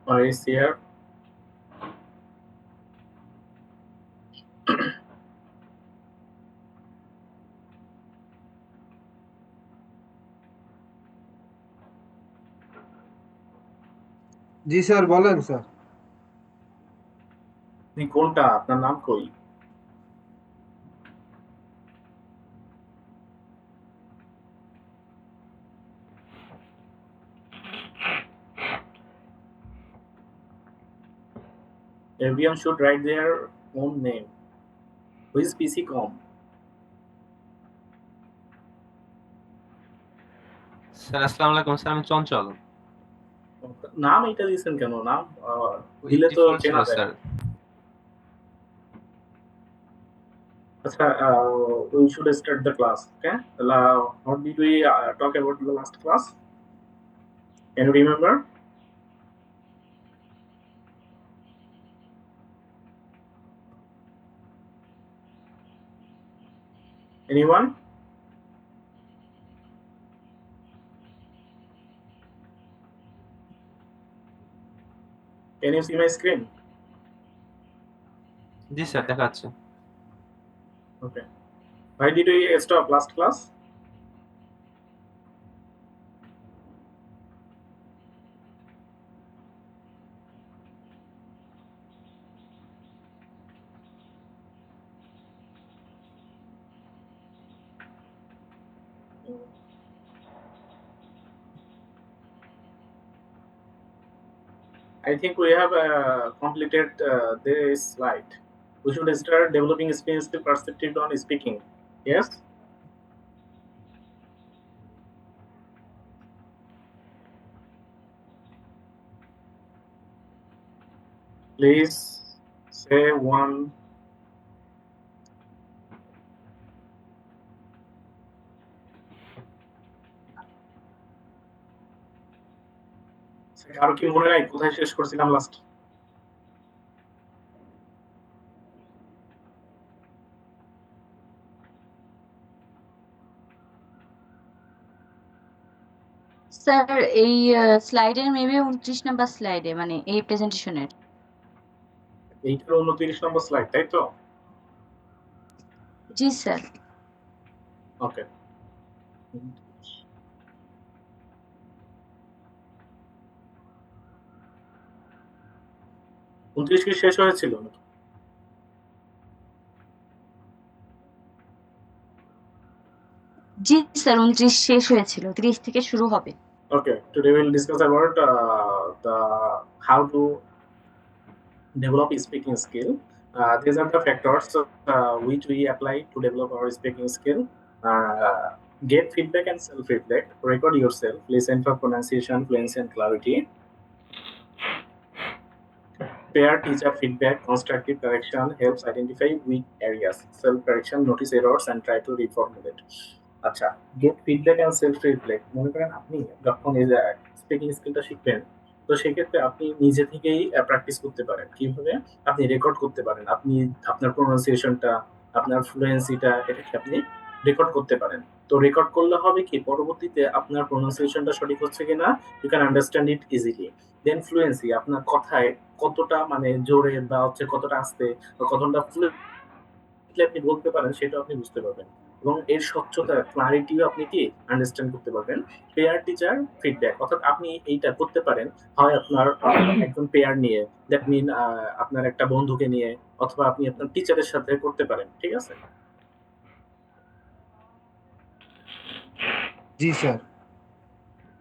or is here? G sir, বলেন sir. আপনি কোনটা? আপনার নাম কই? Everyone should write their own name. Who is PC Com? Sir আসসালামু আলাইকুম স্যার, আমি চঞ্চল। নাম এটা দিয়েছেন কেন? নাম ওই দিলে তো ডিফল্ট ছিল চেনা যায়। স্যার। আচ্ছা, we should start the class. Okay. What did we talk about in the last class? Can you remember? Anyone? Can you see my screen? G sir, দেখাচ্ছে। Okay. Why did we stop last class? I think we have completed this slide. We should start developing speech skill perceptive on speaking. Yes. Please say one. কারো কি মনে নাই কোথায় শেষ করছিলাম last? Sir এই স্লাইডের মেবি 29 নাম্বার স্লাইডে, মানে এই প্রেজেন্টেশনের। এইটার 29 নম্বর স্লাইড, তাই তো? জি স্যার। ওকে। 29 কি শেষ হয়েছিল নাকি? জি স্যার, 29 শেষ হয়েছিল, 30 থেকে শুরু হবে। Okay, today we'll discuss about the how to develop speaking skill. These are the factors which we apply to develop our speaking skill. Get feedback and self-reflect. Record yourself. Listen for pronunciation, fluency, and clarity. Pair teacher feedback. Constructive correction helps identify weak areas. Self-correction, notice errors, and try to reformulate. আচ্ছা, get feedback and self reflect. মনে করেন আপনি যখন এই যে speaking স্কিলটা শিখবেন, তো সেক্ষেত্রে আপনি নিজে থেকেই প্র্যাকটিস করতে পারেন। কিভাবে? আপনি রেকর্ড করতে পারেন। আপনি আপনার প্রোনাউন্সিয়েশনটা, আপনার ফ্লুয়েন্সিটা এটাকে আপনি রেকর্ড করতে পারেন। তো রেকর্ড করলে হবে কি, পরবর্তীতে আপনার প্রোনাউন্সিয়েশনটা সঠিক হচ্ছে কিনা you can understand it easily. Then fluency, আপনার কথায় কতটা মানে জোরে বা হচ্ছে কতটা আস্তে বা কতটা ফ্লুয়েন্টলি আপনি বলতে পারেন সেটা আপনি বুঝতে পারবেন। এবং এর স্বচ্ছতা, ক্লারিটিও আপনি কি আন্ডারস্ট্যান্ড করতে পারবেন। পেয়ার টিচার ফিডব্যাক, অর্থাৎ আপনি এইটা করতে পারেন হয় আপনার একজন পেয়ার নিয়ে, দ্যাট মিন আপনার একটা বন্ধুকে নিয়ে, অথবা আপনি আপনার টিচারের সাথে করতে পারেন। ঠিক আছে? জি স্যার।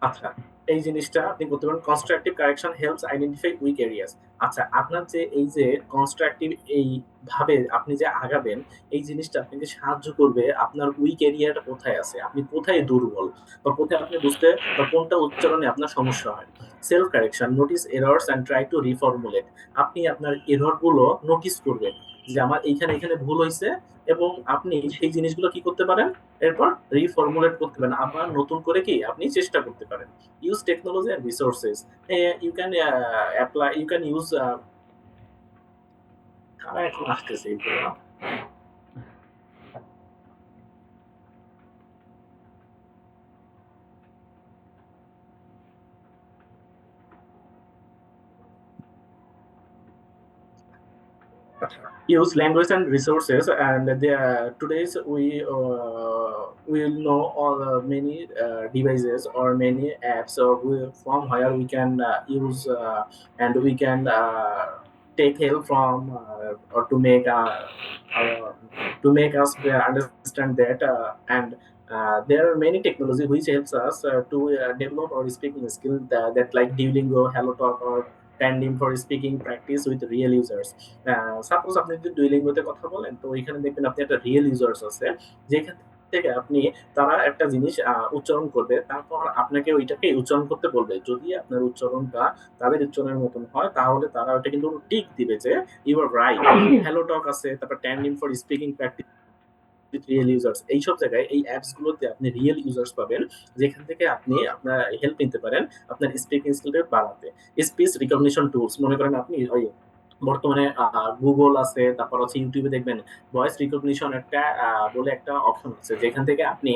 আচ্ছা, এই জিনিসটা আপনি করতে পারেন। Constructive correction helps identify weak areas. আচ্ছা, আপনার যে এই যে কনস্ট্রাকটিভ এই ভাবে আপনি যে আগাবেন, এই জিনিসটা আপনাকে সাহায্য করবে আপনার উইক এরিয়াটা কোথায় আছে, আপনি কোথায় দুর্বল, বা কোথায় আপনি বুঝতে বা কোনটা উচ্চারণে আপনার সমস্যা হয়। Self correction, notice errors and try to reformulate. আপনি আপনার এরর গুলো নোটিস করবেন যে আমার এইখানে এখানে ভুল হয়েছে, এবং আপনি সেই জিনিসগুলো কি করতে পারেন, এরপর রিফর্মুলেট করতে পারেন, আবার নতুন করে কি আপনি চেষ্টা করতে পারেন। Use technology and resources. You can apply, you can use কারা এখন আসতেছে এইগুলো। use language and resources, and today's we will know all many devices or many apps from where we can use and we can take help from or uh, to make us understand that and there are many technology which helps us to develop our speaking skill that like Duolingo, HelloTalk, or Tandem for speaking practice with real users. Suppose আপনি যদি ডুইলিঙ্গোতে কথা বলেন তো এখানে দেখবেন আপনি একটা real users আছে যেখান থেকে আপনি তারা একটা জিনিস উচ্চারণ করবে তারপর আপনাকে ওইটাকে উচ্চারণ করতে বলবে যদি আপনার উচ্চারণটা তাদের উচ্চারণের মতন হয় তাহলে তারা ওটা কিন্তু টিক দিবে যে you are right. HelloTalk আছে, তারপর Tandem for speaking practice with real users, এইসব জায়গায় এই অ্যাপস গুলোতে আপনি রিয়েল ইউজার্স পাবেন যেখান থেকে আপনি আপনার হেল্প নিতে পারেন আপনার স্পিকিং স্কিলটা বাড়াতে। স্পিচ রিকগনিশন টুলস, মনে করেন আপনি ওই বর্তমানে গুগল আছে, তারপর হচ্ছে ইউটিউবে দেখবেন ভয়েস রিকগনিশন একটা বলে একটা অপশন আছে যেখান থেকে আপনি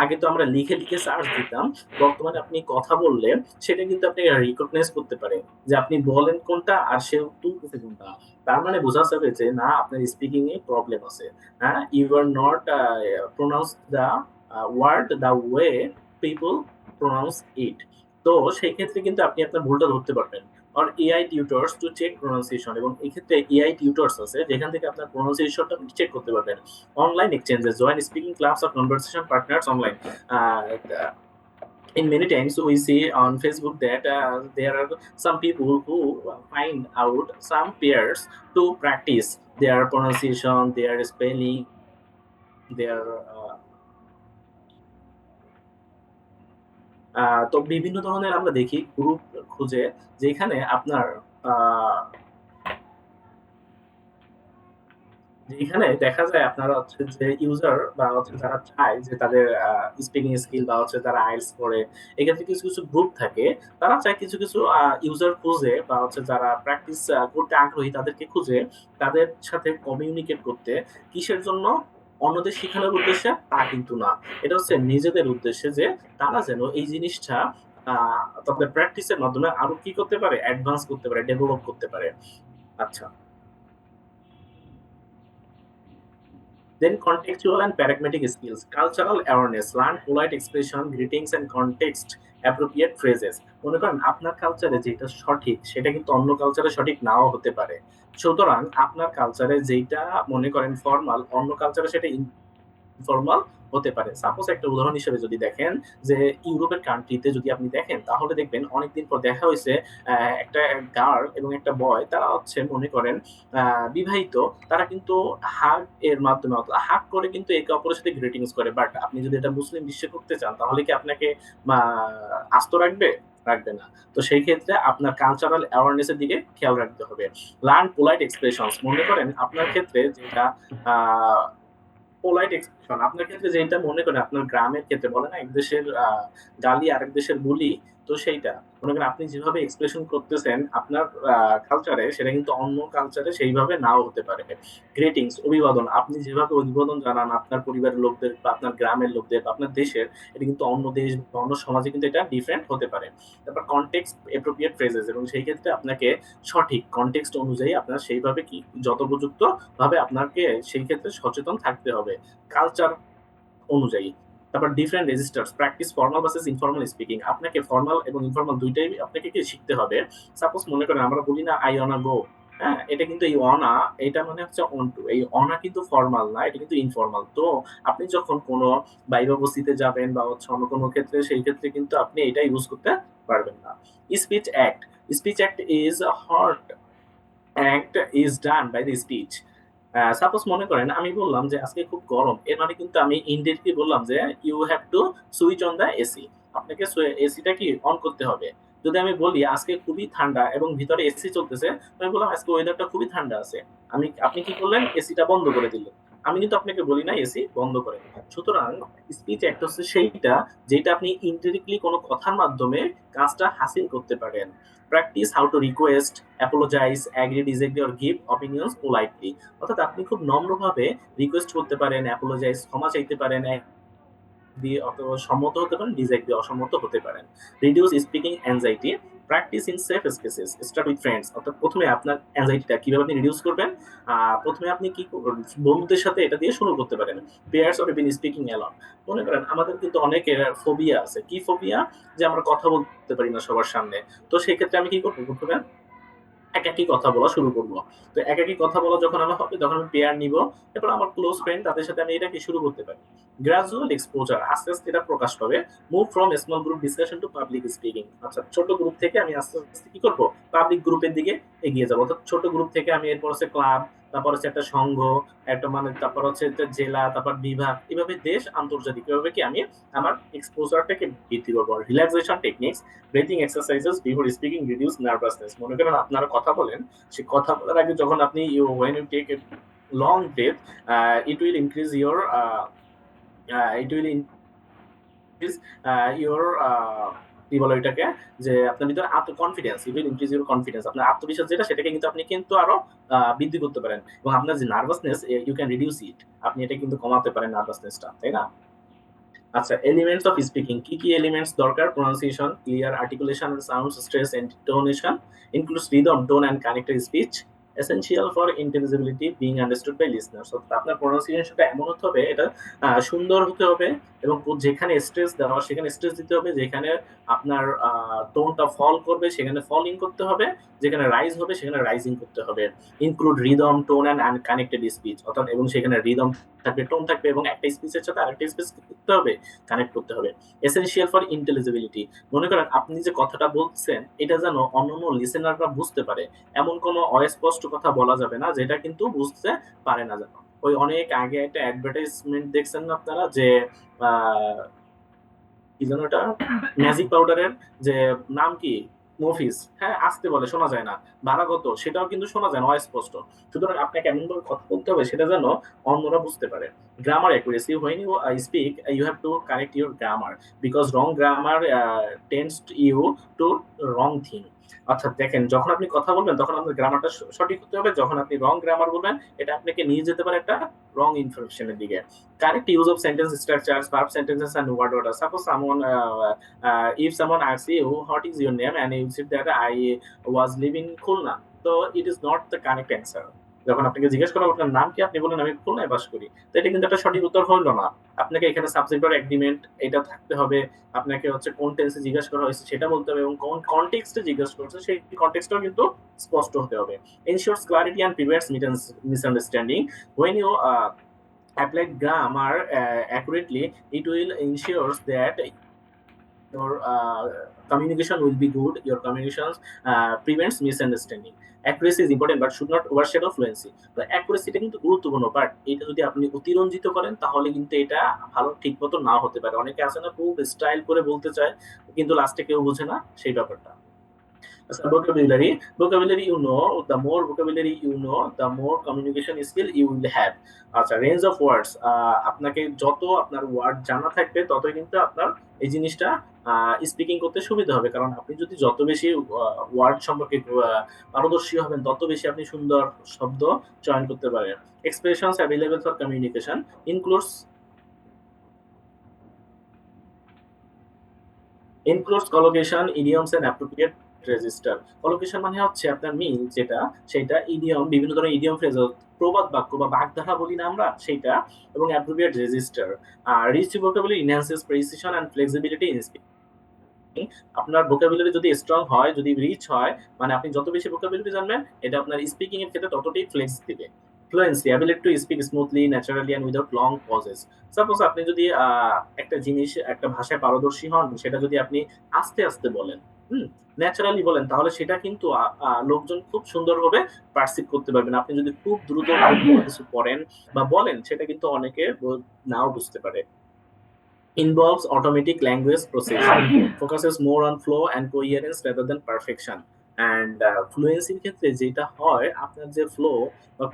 আগে তো আমরা লিখে লিখে সার্চ দিতাম, বর্তমানে আপনি কথা বললে সেটা কিন্তু আপনি রিকগনাইজ করতে পারে যে আপনি বলেন কোনটা আর সে তুলতেছে কোনটা। তার মানে বোঝা যাবে যে না আপনার স্পিকিং এ প্রবলেম আছে, হ্যাঁ you are not pronounce the word the way people pronounce it. তো সেই ক্ষেত্রে কিন্তু আপনি আপনার ভুলটা ধরতে পারবেন। আর AI tutors to check pronunciation, এবং এই ক্ষেত্রে এআই টিউটর্স আছে যেখান থেকে আপনার প্রোনাউন্সিয়েশনটা চেক করতে পারবেন। Online exchanges, join speaking clubs or conversation partners online. In many times we see on Facebook that there are some people who find out some pairs to practice their pronunciation, their spelling, their তো বিভিন্ন ধরনের আমরা দেখি group খুঁজে যেখানে আপনার যেখানে দেখা যায় আপনারা হচ্ছে যে ইউজার বা হচ্ছে যারা চায় যে তাদের স্পিকিং স্কিল বা হচ্ছে যারা আইএলটিএস করে, এক্ষেত্রে কিছু কিছু গ্রুপ থাকে তারা চায় কিছু কিছু ইউজার খুঁজে বা হচ্ছে যারা প্র্যাকটিস করতে আগ্রহী তাদেরকে খুঁজে তাদের সাথে কমিউনিকেট করতে। কিসের জন্য? অন্যদের শেখানোর উদ্দেশ্যে তা কিন্তু না, এটা হচ্ছে নিজেদের উদ্দেশ্যে যে তারা যেন এই জিনিসটা তাদের প্র্যাকটিসের মাধ্যমে আরো কি করতে পারে, অ্যাডভান্স করতে পারে, ডেভেলপ করতে পারে। আচ্ছা, then contextual and pragmatic skills, cultural awareness, learn polite expression, greetings and context appropriate phrases। মনে করেন আপনার কালচারে যেটা সঠিক সেটা কিন্তু অন্য কালচারে সঠিক নাও হতে পারে, সুতরাং আপনার কালচারে যেটা মনে করেন ফর্মাল অন্য কালচারে সেটা ইনফর্মাল হতে পারে। সাপোজ একটা উদাহরণ হিসেবে যদি দেখেন যে ইউরোপের কান্ট্রিতে যদি আপনি দেখেন তাহলে দেখবেন অনেকদিন পর দেখা হয়েছে একটা গার্ল এবং একটা বয় তারা হচ্ছে মনে করেন বিবাহিত, তারা কিন্তু হাগ এর মাধ্যমে হাগ করে কিন্তু একে অপরের সাথে গ্রিটিংস করে। বাট আপনি যদি এটা মুসলিম বিশ্বে করতে চান তাহলে কি আপনাকে আস্ত রাখবে? রাখবে না। তো সেই ক্ষেত্রে আপনার কালচারাল অ্যাওয়ারনেস এর দিকে খেয়াল রাখতে হবে। লার্ন পোলাইট এক্সপ্রেশনস, মনে করেন আপনার ক্ষেত্রে যেটা পোলাইট এক্সপ্রেশন আপনার ক্ষেত্রে যেটা মনে করেন আপনার গ্রামের ক্ষেত্রে বলে না এক দেশের গালি আরেক দেশের বুলি, তো সেইটা মনে করেন আপনি যেভাবে এক্সপ্রেশন করতেছেন আপনার কালচারে সেটা কিন্তু অন্য কালচারে সেইভাবে নাও হতে পারে। গ্রিটিংস, অভিবাদন, আপনি যেভাবে অভিবাদন জানান আপনার পরিবারের লোকদের বা আপনার গ্রামের লোকদের বা আপনার দেশের, এটা কিন্তু অন্য দেশ বা অন্য সমাজে কিন্তু এটা ডিফারেন্ট হতে পারে। তারপর কনটেক্সট অ্যাপ্রোপ্রিয়েট ফ্রেজেস, এবং সেই ক্ষেত্রে আপনাকে সঠিক কনটেক্সট অনুযায়ী আপনার সেইভাবে কি যথোপযুক্ত ভাবে আপনাকে সেই ক্ষেত্রে সচেতন থাকতে হবে কালচার অনুযায়ী। তারপর different registers, practice formal versus informal speaking, আপনাকে ফর্মাল এবং ইনফর্মাল দুইটাই আপনাকে কি শিখতে হবে। সাপোজ মনে করেন আমরা বলি না আই অনা গো, হ্যাঁ এটা কিন্তু এই অনা এটা মানে হচ্ছে অন টু, এই অনা কিন্তু ফর্মাল না, এটা কিন্তু ইনফর্মাল। তো আপনি যখন কোনো বাইবা বস্তিতে যাবেন বা হচ্ছে অন্য কোনো ক্ষেত্রে সেই ক্ষেত্রে কিন্তু আপনি এটা ইউজ করতে পারবেন না। Speech act, speech act is hot act is done by the speech. Suppose মনে করেন আমি বললাম যে আজকে খুব গরম, এর মানে কিন্তু আমি ইনডিরেক্টলি বললাম যে you have to switch on the AC, আপনাকে এসিটা কি অন করতে হবে। যদি আমি বলি আজকে খুবই ঠান্ডা এবং ভিতরে এসি চলতেছে, আমি বললাম আজকে ওয়েদারটা খুবই ঠান্ডা আছে, আপনি কি করলেন, এসিটা বন্ধ করে দিলেন। আমি কিন্তু আপনাকে বলি না এসি বন্ধ করে। সুতরাং স্পিচ একটা হচ্ছে সেইটা যেটা আপনি ইনডিরেক্টলি কোনো কথার মাধ্যমে কাজটা হাসিল করতে পারেন। Practice how to request, apologize, agree, disagree or give opinions politely. অর্থাৎ আপনি খুব নম্রভাবে রিকোয়েস্ট করতে পারেন, অ্যাপোলোজাইজ ক্ষমা চাইতে পারেন, দিয়ে অথবা সম্মত হতে পারেন, ডিসএগ্রি দিয়ে অসম্মত হতে পারেন। Reduce speaking anxiety, practice in safe spaces, start with friends. অর্থাৎ প্রথমে আপনার অ্যাংজাইটিটা কিভাবে আপনি রিডিউস করবেন, প্রথমে আপনি কি করবেন, বন্ধুদের সাথে এটা দিয়ে শুরু করতে পারেন। Pairs or been speaking alone. মনে করেন আমাদের কিন্তু অনেকের ফোবিয়া আছে। কি ফোবিয়া? যে আমরা কথা বলতে পারি না সবার সামনে। তো সেই ক্ষেত্রে আমি কি করবো, প্রথমে একাকী কথা বলা শুরু করব। তো একাকী কথা বলা যখন আমার হবে, তখন আমি পেয়ার নিব। এরপর আমার ক্লোজ ফ্রেন্ড, তাদের সাথে আমি এটাকে শুরু করতে পারি। গ্রাজুয়াল এক্সপোজার, আস্তে আস্তে এটা প্রকাশ পাবে। Move from small group discussion to public speaking. আচ্ছা, ছোট গ্রুপ থেকে আমি আস্তে আস্তে কি করব, পাবলিক গ্রুপের দিকে এগিয়ে যাবো। অর্থাৎ ছোট গ্রুপ থেকে আমি এরপর হচ্ছে ক্লাব, তারপর হচ্ছে একটা সংঘ, একটা মানে তারপর হচ্ছে একটা জেলা, তারপর বিভাগ, এভাবে দেশ, আন্তর্জাতিক, এভাবে কি আমি আমার এক্সপোজারটাকে বৃদ্ধি করবো। Relaxation techniques, breathing exercises before speaking reduce nervousness. মনে করেন আপনারা কথা বলেন, সেই কথা বলার আগে যখন আপনি when you take a long breath, it will increase your it will increase your কি বলে এটাকে, যে আপনার ভিতরে confidence, it will increase your confidence. আপনার আত্মবিশ্বাস যেটা, সেটাকে কিন্তু আপনি কিন্তু আরো বৃদ্ধি করতে পারেন। এবং আপনার যে নার্ভাসনেস, ইউ ক্যান রিডিউস ইট। আপনি এটা কিন্তু কমাতে পারেন নার্ভাসনেসটা, তাই না? আচ্ছা, এলিমেন্টস অফ স্পিকিং, কি কি এলিমেন্টস দরকার? Pronunciation, clear articulation, sound, stress, intonation, includes rhythm, tone and connected speech, essential for intelligibility, being understood by listeners. অর্থাৎ আপনার প্রোনাউন্সিয়েশনটা এমন হতে হবে, এটা সুন্দর হতে হবে, এবং যেখানে স্ট্রেস দেওয়া সেখানে স্ট্রেস দিতে হবে, যেখানে আপনার টোনটা ফল করবে সেখানে ফলিং করতে হবে, যেখানে রাইজ হবে সেখানে রাইজিং করতে হবে। Include rhythm, tone and connected speech. অর্থাৎ এবং সেখানে রিদম থাকবে, টোন থাকবে, এবং একটা স্পিচের সাথে আরেকটা স্পিচ করতে হবে, কানেক্ট করতে হবে। এসেনশিয়াল ফর ইন্টেলিজিবিলিটি, মনে করেন আপনি যে কথাটা বলছেন এটা যেন অন্যান্য লিসেনাররা বুঝতে পারে, এমন কোনো অস্পষ্ট কথা বলা যাবে না যেটা কিন্তু বুঝতে পারে না যেন। ওই অনেক আগে একটা অ্যাডভার্টাইজমেন্ট দেখছেন না আপনারা, যে কি যেন ওটা, ম্যাজিক পাউডারের যে নাম কি, মফিস, হ্যাঁ, আসতে বলে শোনা যায় না, বারাগত, সেটাও কিন্তু শোনা যায় না, অস্পষ্ট। সুতরাং আপনাকে এমন ভাবে কথা বলতে হবে সেটা যেন অন্যরা বুঝতে পারে। Grammar accuracy, when you speak you have to correct your grammar, because wrong grammar tends you to wrong thing. অর্থাৎ দেখেন, যখন আপনি কথা বলবেন তখন আপনার গ্রামারটা সঠিক হতে হবে, যখন আপনি রং গ্রামার বলবেন এটা আপনাকে নিয়ে যেতে পারে একটা রং ইনফরমেশনের দিকে। Correct use of sentence structures, verb sentences, and word order. Suppose someone, if someone asks you, "What is your name?" and you said that I was living in Khulna, so it is not the correct answer. যখন আপনাকে জিজ্ঞেস করা আপনার নাম কি, আপনি বলেন আমি খুলনায় বাস করি, তো এটা কিন্তু একটা সঠিক উত্তর হলো না। আপনাকে এখানে সাবজেক্ট আর এগ্রিমেন্ট এটা থাকতে হবে। আপনাকে হচ্ছে কোন টেন্সে জিজ্ঞেস করা হয়েছে সেটা বলতে হবে, এবং কোন কনটেক্সটে জিজ্ঞেস করছে সেই কনটেক্সটটাও কিন্তু স্পষ্ট হতে হবে। Ensures clarity and prevents misunderstanding. When you applied grammar accurately, it will ensures that your communication will be good, your communications prevents misunderstanding. Accuracy is important but should not overshadow fluency. তো অ্যাকুরেসিটা কিন্তু গুরুত্বপূর্ণ, but এটা যদি আপনি অতিরঞ্জিত করেন তাহলে কিন্তু এটা ভালো ঠিক মতো নাও হতে পারে। অনেকে আছে না, খুব স্টাইল করে বলতে চায় কিন্তু লাস্টে কেউ বোঝে না, সেই ব্যাপারটা। আচ্ছা, vocabulary. Vocabulary, you know, the more vocabulary you know, the more communication skill you will have. আচ্ছা, রেঞ্জ অফ ওয়ার্ডস, আপনাকে যত আপনার ওয়ার্ড জানা থাকবে ততই কিন্তু আপনার এই জিনিসটা স্পিকিং করতে সুবিধা হবে। কারণ আপনি যদি যত বেশি ওয়ার্ড সম্পর্কে পারদর্শী হবেন তত বেশি আপনি সুন্দর শব্দ চয়ন করতে পারেন। Expressions available for communication includes collocation, idioms and appropriate register. Collocation মানে হচ্ছে আপনার মিল যেটা, সেটা ইডিয়ম, বিভিন্ন ধরনের ইডিয়ম ফ্রেজ, প্রবাদ বাক্য বা বাগধারা বলি না আমরা, সেইটা, এবং অ্যাপ্রোপ্রিয়েট রেজিস্টার। আর rich vocabulary enhances precision and flexibility in speaking. আপনার ভোকাবুলারি যদি স্ট্রং হয়, যদি রিচ হয়, মানে আপনি যত বেশি ভোকাবুলারি জানবেন এটা আপনার স্পিকিং এর ক্ষেত্রে ততটাই ফ্লেক্স দিবে। Fluency, ability to speak smoothly, naturally and without long pauses. Suppose আপনি যদি একটা জিনিস, একটা ভাষায় পারদর্শী হন, সেটা যদি আপনি আস্তে আস্তে বলেন, ন্যাচারালি বলেন, তাহলে সেটা কিন্তু লোকজন খুব সুন্দরভাবে পারসিভ করতে পারবেন। আপনি যদি খুব দ্রুত কোনো কিছু পড়েন বা বলেন, সেটা কিন্তু অনেকে নাও বুঝতে পারে। Involves automatic language processing, focuses more on flow and coherence rather than perfection. And ফ্লুয়েন্সির ক্ষেত্রে যেটা হয়, আপনার যে ফ্লো বা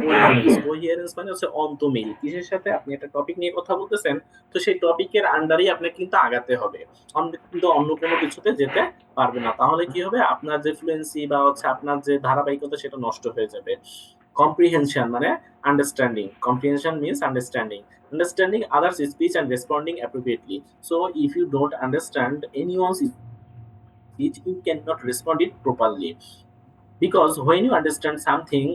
কোহিয়ারেন্স মানে হচ্ছে অন্তমিল, কিসের সাথে আপনি একটা টপিক নিয়ে কথা বলতেছেন, তো সেই টপিকের আন্ডারেই আপনাকে কিন্তু আগাতে হবে, কিন্তু অন্য কোনো কিছুতে যেতে পারবে না। তাহলে কি হবে, আপনার যে ফ্লুয়েন্সি বা হচ্ছে আপনার যে ধারাবাহিকতা সেটা নষ্ট হয়ে যাবে। comprehension মানে understanding, comprehension means understanding others speech and responding appropriately. So if you don't understand anyone's speech, you cannot respond it properly, because when you understand something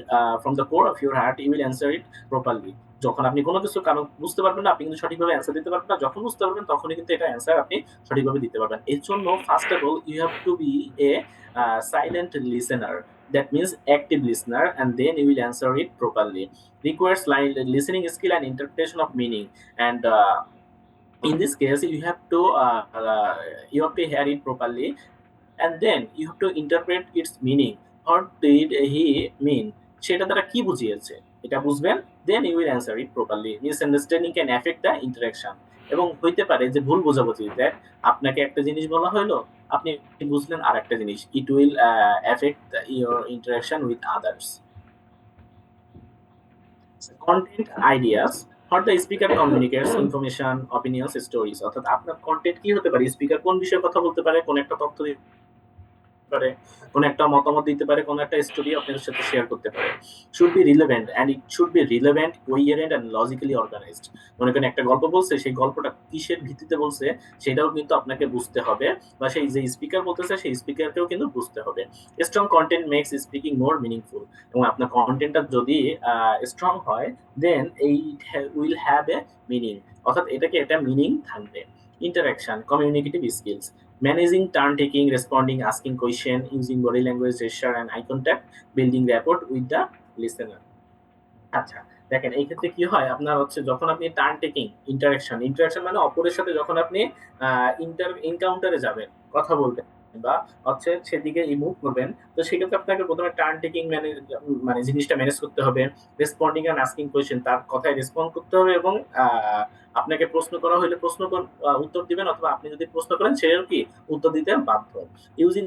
from the core of your heart, you will answer it properly. যখন আপনি কোনো কিছু কারণ বুঝতে পারবেন না, আপনি কিন্তু সঠিকভাবে অ্যান্সার দিতে পারবেন না। যখন বুঝতে পারবেন তখনই কিন্তু এটা অ্যান্সার আপনি সঠিকভাবে দিতে পারবেন। এর জন্য first of all you have to be a silent listener, that means active listener, and then you will answer it properly. Requires listening skill and interpretation of meaning, and in this case you have to hear it properly, and then you have to interpret its meaning. What did he mean? সেটা তারা কি বুঝিয়েছে এটা বুঝবেন, then you will answer it properly. Misunderstanding can affect the interaction, এবং হইতে পারে যে ভুল বোঝাবুঝি, that আপনাকে একটা জিনিস বলা হলো, আপনি বুঝলেন আর একটা জিনিস, it will affect your interaction with others. Content ideas, what the speaker communicates information, opinions, stories, অর্থাৎ আপনার কন্টেন্ট কি হতে পারে, স্পিকার কোন বিষয়ে কথা বলতে পারে, কোন একটা তথ্য পারে, কোন একটা মতামত দিতে পারে, কোন একটা স্টোরি আপনাদের সাথে শেয়ার করতে পারে। Should be relevant, and it should be relevant, coherent and logically organised. মনে করেন একটা গল্প বলছে, সেই গল্পটা কিসের ভিত্তিতে বলছে সেটাও কিন্তু আপনাকে বুঝতে হবে, বা সেই যে স্পিকার বলতেছে সেই স্পিকারকেও কিন্তু বুঝতে হবে। Strong content makes speaking more meaningful, এবং আপনার কন্টেন্টটা যদি স্ট্রং হয়, then will have a meaning, অর্থাৎ এটাকে একটা মিনিং থাকবে। Interaction, communicative skills, managing turn taking, responding, asking question, using body language, gesture and eye contact, building rapport with the listener. আচ্ছা, দেখেন এই ক্ষেত্রে কি হয়, আপনার হচ্ছে যখন আপনি টার্ন টেকিং, ইন্টারাকশন মানে অপরের সাথে যখন আপনি এনকাউন্টারে যাবেন, কথা বলবেন বা হচ্ছে সেদিকে মুভ করবেন, তো সেক্ষেত্রে আপনাকে প্রথমে টার্ন টেকিং মানে জিনিসটা ম্যানেজ করতে হবে। রেসপন্ডিং এন্ড আস্কিং কোয়েশ্চেন, তার কথায় রেসপন্ড করতে হবে, এবং আপনাকে প্রশ্ন করা হলে উত্তর দিবেন, অথবা আপনি যদি প্রশ্ন করেন সেটাও কি উত্তর দিতে বাধ্য। ইউজিং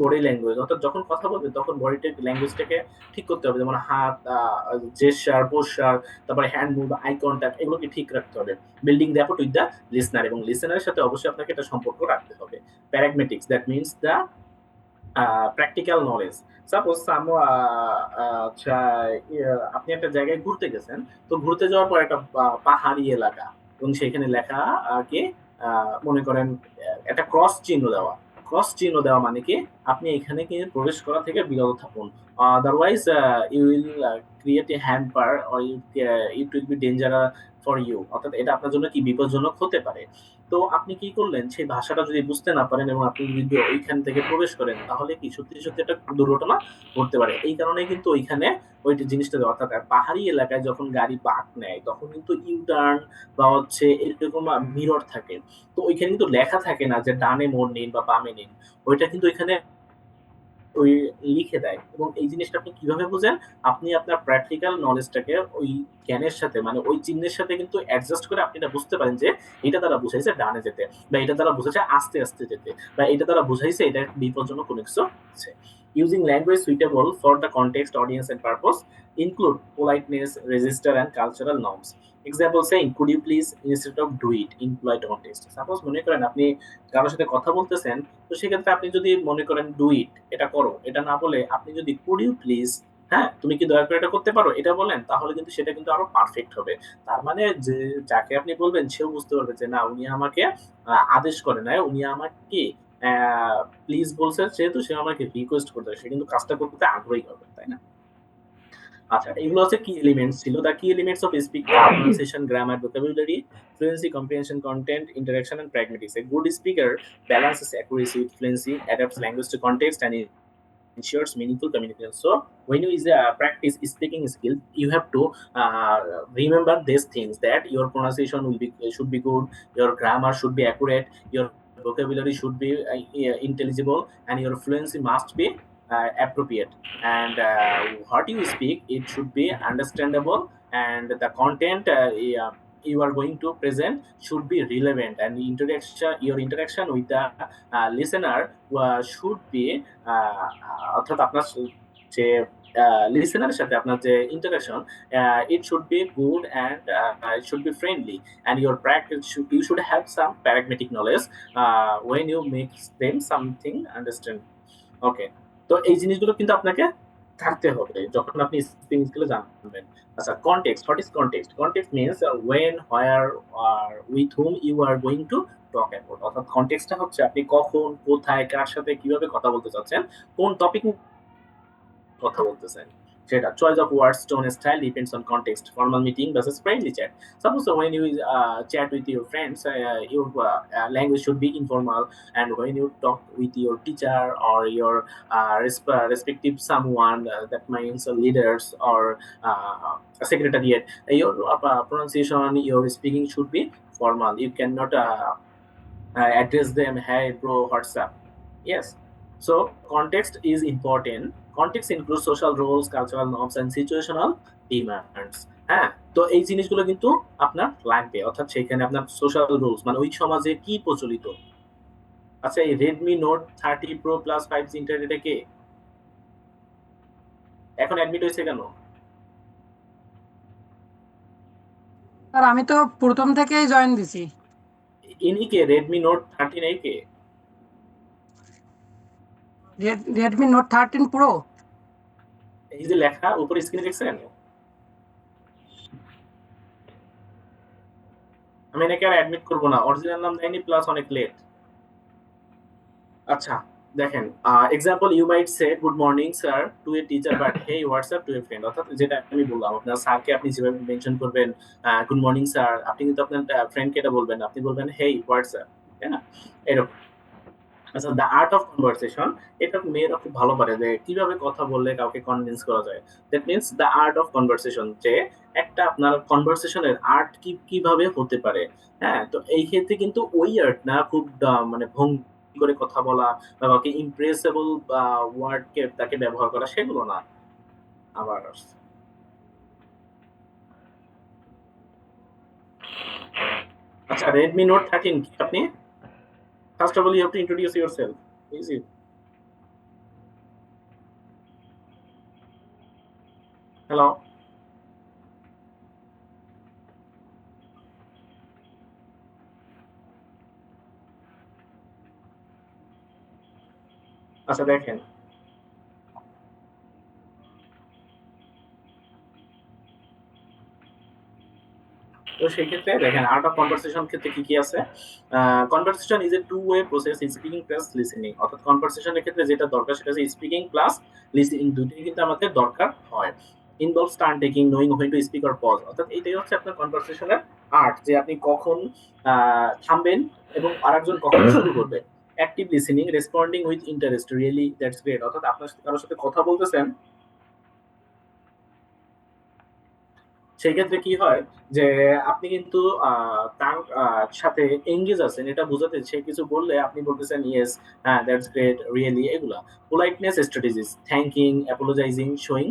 বডি ল্যাঙ্গুয়েজ, অর্থাৎ যখন কথা বলবে তখন বডি ল্যাঙ্গুয়েজটাকে ঠিক করতে হবে, যেমন হাত, জেস্চার, পোস্চার, তারপরে হ্যান্ড মুভ, আই কন্টাক্ট, এগুলোকে ঠিক রাখতে হবে। Building rapport with the listener, এবং লিসনারের সাথে অবশ্যই আপনাকে একটা সম্পর্ক রাখতে হবে। Pragmatics, that means the practical knowledge. Suppose আপনি একটা জায়গায় ঘুরতে গেছেন, তো ঘুরতে যাওয়ার পর একটা পাহাড়ি এলাকা, এবং সেখানে লেখা কি মনে করেন একটা ক্রস চিহ্ন দেওয়া মানে কি আপনি এখানে কি প্রবেশ করা থেকে বিরত থাকুন, otherwise you will create a hamper or it will be dangerous for you, অর্থাৎ এটা আপনার জন্য কি বিপজ্জনক হতে পারে। তো আপনি কি করলেন, সেই ভাষাটা যদি বুঝতে না পারেন এবং আপনি যদি ওইখান থেকে প্রবেশ করেন, তাহলে কি সত্যি একটা দুর্ঘটনা ঘটতে পারে। এই কারণে কিন্তু ওইখানে ওই জিনিসটা দেওয়া, অর্থাৎ পাহাড়ি এলাকায় যখন গাড়ি বাঁক নেয় তখন কিন্তু ইউটার্ন বা হচ্ছে এরকম মিরর থাকে, তো ওইখানে কিন্তু লেখা থাকে না যে ডানে মোড় নিন বা বামে নিন, ওইটা কিন্তু এখানে ওই লিখে দেয়। এবং এই জিনিসটা আপনি কিভাবে বুঝেন, আপনি আপনার প্র্যাকটিক্যাল নলেজটাকে ওই জ্ঞানের সাথে মানে ওই চিহ্নের সাথে কিন্তু অ্যাডজাস্ট করে আপনি এটা বুঝতে পারেন যে এটা দ্বারা বুঝাইছে ডানে যেতে, বা এটা দ্বারা বুঝাইছে আস্তে আস্তে যেতে, বা এটা দ্বারা বুঝাইছে এটা বিপজ্জনক কোনো কিছু আছে। Using language suitable for the context, audience and purpose include politeness, register and cultural norms. Example saying could you please instead of do it in polite context. Suppose মনে করেন আপনি কারোর সাথে কথা বলতেছেন, তো সেক্ষেত্রে আপনি যদি মনে করেন ডু ইট, এটা করো, এটা না বলে আপনি যদি কুড ইউ প্লিজ, হ্যাঁ তুমি কি দয়া করে এটা করতে পারো, এটা বলেন, তাহলে কিন্তু সেটা কিন্তু আরো পারফেক্ট হবে। তার মানে যে যাকে আপনি বলবেন সেও বুঝতে পারবে যে না, উনি আমাকে আদেশ করে নাই, উনি আমাকে প্লিজ বলছে, যেহেতু সে আমাকে রিকোয়েস্ট করতে, সে কিন্তু কাজটা করতে আগ্রহী হবে, তাই না? আচ্ছা, এগুলো হচ্ছে কি এলিমেন্টস ছিল। দ্য কি elements of speaking: pronunciation, grammar, vocabulary, fluency, comprehension, content, interaction and pragmatics. A good speaker balances accuracy with fluency, adapts language to context and ensures meaningful communication. So when you practice speaking skill, you have to remember these things, that your pronunciation should be good, your grammar should be accurate, your vocabulary should be intelligible, and your fluency must be appropriate, and what you speak, it should be understandable, and the content you are going to present should be relevant, and your interaction with the listener should be অর্থাৎ আপনার যে লিসেনারের সাথে আপনার যে interaction, it should be good, and it should be friendly, and your practice you should have some pragmatic knowledge when you make them something understand. ওকে, তো এই জিনিসগুলো কিন্তু আপনাকে থাকতে হবে যখন আপনি স্পিকিং স্কিলে জানবেন। আচ্ছা, context, what is context? Context means when, where or with whom you are going to talk about। অর্থাৎ কনটেক্সটটা হচ্ছে আপনি কখন, কোথায়, কার সাথে কিভাবে কথা বলতে চাচ্ছেন, কোন টপিক কথা বলতেছেন সেটা। Choice of words, tone, style depends on context. Formal meeting versus friendly chat. Suppose when you chat with your friends, your language should be informal, and when you talk with your teacher or your respective someone, that means leaders or secretariat, your pronunciation, your speaking should be formal. You cannot address them, hey bro, what's up? Yes. So context is important. Context includes social roles, cultural norms and situational demands। হ্যাঁ, তো এই জিনিসগুলো কিন্তু আপনার লাগবে, অর্থাৎ সেখানে আপনার সোশ্যাল রুলস মানে ওই সমাজে কি প্রচলিত। আচ্ছা, এই Redmi note 30 pro plus 5G ইন্টারনেটে কে এখন অ্যাডমিট হয়েছে কেন? স্যার আমি তো প্রথম থেকেই জয়েন দিছি। ইনি কে? রেডমি নোট 13 এই কে? Redmi note 13 pro. এই যে লেখা উপরে স্ক্রিনে দেখছেন, আমি এনাকে আর অ্যাডমিট করবো না, অরিজিনাল নাম দেয়নি প্লাস অনেক লেট। আচ্ছা দেখেন, example, you might say good morning sir to a teacher but hey WhatsApp to a friend. অর্থাৎ যেটা আমি বললাম, আপনার স্যারকে আপনি যেভাবে মেনশন করবেন গুড মর্নিং স্যার, আপনি কিন্তু আপনার ফ্রেন্ডকে এটা বলবেন, আপনি বলবেন হেই হোয়াটসঅ্যাপ, তাই না? এরকম। আচ্ছা, দ্য আর্ট অফ কনভারসেশন, এটা মেয়েরা খুব ভালো পারে যে কিভাবে কথা বললে কাউকে কনভিন্স করা যায়। That means the art of conversation, যে একটা আপনার কনভারসেশনের আর্ট কিভাবে হতে পারে। হ্যাঁ, তো এই ক্ষেত্রে কিন্তু ওই আর্ট না, খুব মানে ভঙ্গি করে কথা বলা বা কাউকে ইমপ্রেসেবল ওয়ার্ড কে তাকে ব্যবহার করা, সেগুলো না। আবার আচ্ছা, রেডমি নোট 13 কি আপনি? First of all you have to introduce yourself. Easy. Hello. আচ্ছা দেখেন, তো সেই ক্ষেত্রে দেখেন আর্ট অফ কনভারসেশন ক্ষেত্রে কি আছে। Conversation is a two way process, speaking plus listening. অর্থাৎ কনভারসেশনের ক্ষেত্রে যেটা দরকার সেটা হচ্ছে স্পিকিং প্লাস লিসেনিং, দুটোই কিন্তু আমাদের দরকার হয়। Involves turn taking, knowing when to speak or pause. অর্থাৎ এটাই হচ্ছে আপনার কনভারসেশনের আর্ট, যে আপনি কখন থামবেন এবং আরেকজন কখন শুরু করবে। Active listening, responding with interest, really that's great. অর্থাৎ আপনার সাথে কারোর সাথে কথা বলতেছেন, সেই ক্ষেত্রে কি হয় যে আপনি কিন্তু তার সাথে এঙ্গেজ আছেন, এটা বোঝাতে সে কিছু বললে আপনি বলতেছেন ইয়েস, হ্যাঁ দ্যাটস গ্রেট, রিয়েলি, এগুলা। Politeness strategies, thanking, apologising, showing